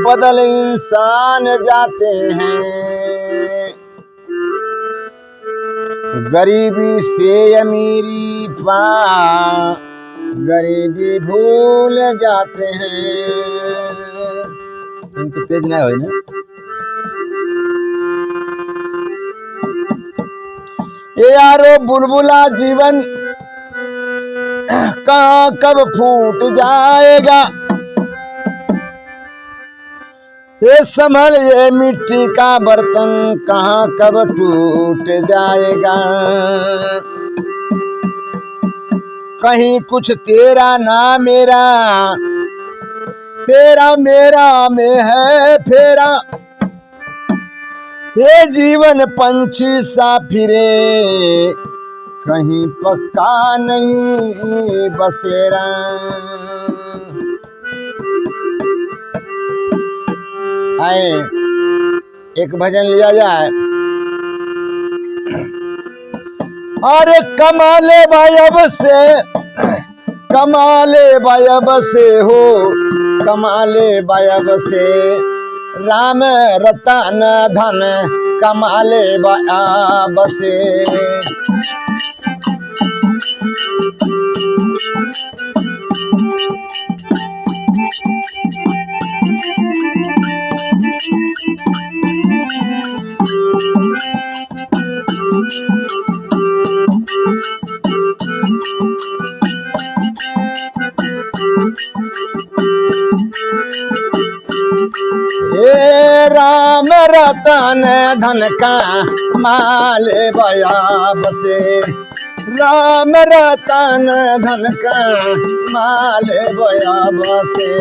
बदल इंसान जाते हैं, गरीबी से अमीरी पा गरीबी भूल जाते हैं। उनको तेज ना हो ना। ये यारो बुलबुला जीवन कहाँ कब फूट जाएगा, ये संभल ये मिट्टी का बर्तन कहाँ कब टूट जाएगा। कहीं कुछ तेरा ना मेरा, तेरा मेरा में है फेरा, ये जीवन पंछी सा फिरे कहीं पक्का नहीं बसेरा। आए एक भजन लिया जाए। अरे कमाले बायब से, कमाले बायब से हो, कमाले बायब से राम रतन धन कमाले बायब से। हे राम रतन धन का माल बयाब से, राम रतन धन का माल बयाब से।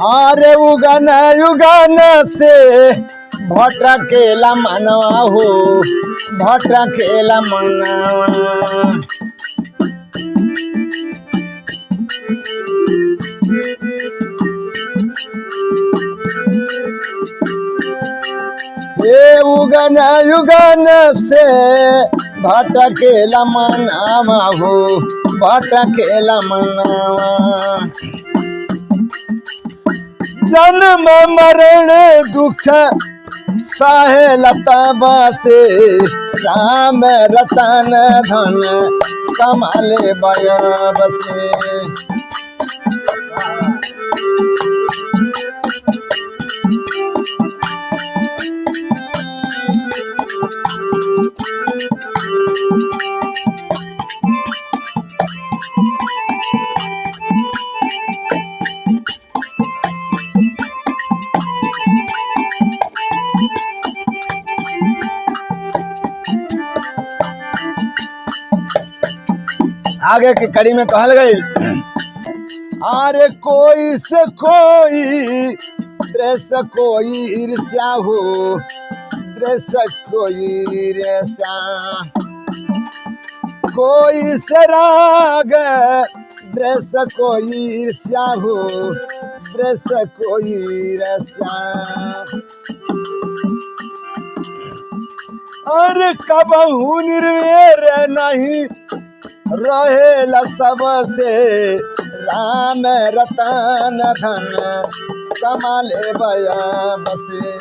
अरे उगन युगन से भटकेला मनवा हो, भटकेला मनवा। ये उगन युगन से भटकेला मनवा हो, भटकेला मनवा। जन्म मरण दुख साहे लताबा से, राम रतन धन कमाले बयाब से। आगे की कड़ी में कहल गई। अरे कोई से कोई दृश्य कोई ईर्ष्या हो, दृश्य कोई ईर्ष्या। कोई से राग दृश्य कोई ईर्ष्या हो, दृश्य कोई ईर्ष्या। अरे कबहू निर्वेर नहीं रहेला सबसे, राम रतन धन कमाले बयाब से।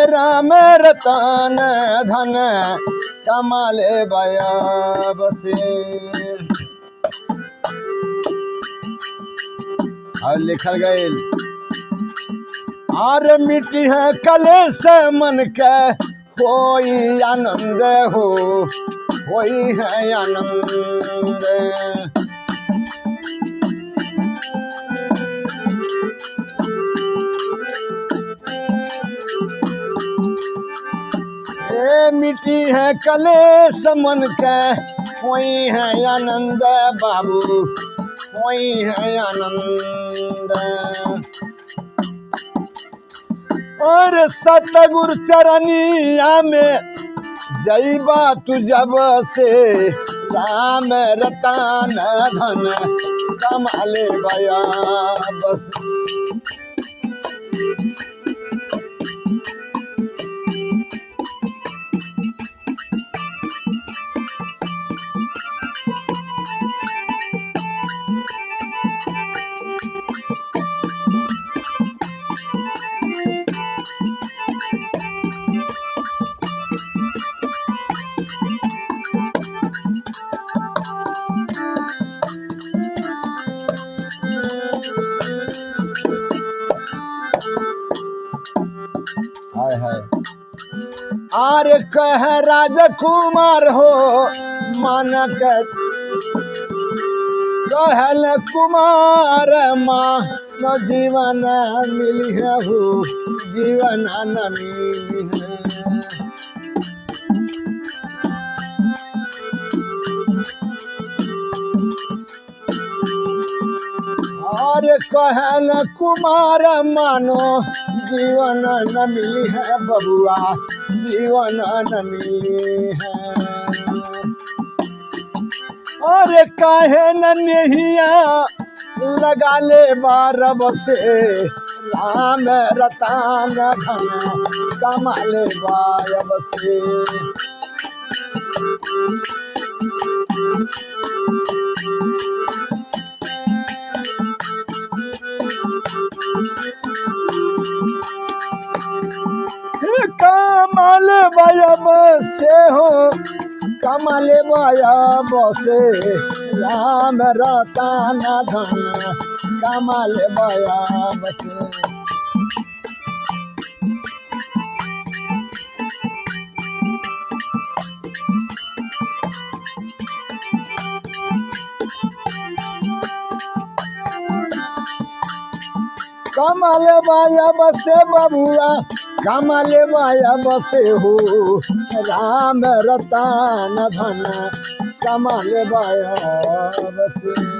राम रतन धन कमाले बयाब से। और लिखल गए। और मिट्टी है कलेश मन के होई आनंद हो, होई है आनंद। ए मिट्टी है कलेश मन के, होई है आनंद बाबू, होई है आनंद। और सतगुरु चरनिया में जईबा तू जब से, राम रतन धन कमाले बया बस। हाय हाय आरे कह राजकुमार हो मानक, कहल कुमार माँ न जीवन मिली है हो, जीवन न मिली है। और कहल कुमार मानो जीवन न मिली है बबुआ, जीवन न मिली है। और काहे न नहिया लगा ले बारब से, राम रतन धन कमा ले बारब से। कमाल बायब से हो, कमाल बायब से, राम रतन धन कमाल बायब से। कमाल बायब से बबुआ, कमाल बायब से हो, राम रतन धन कमाल बायब से।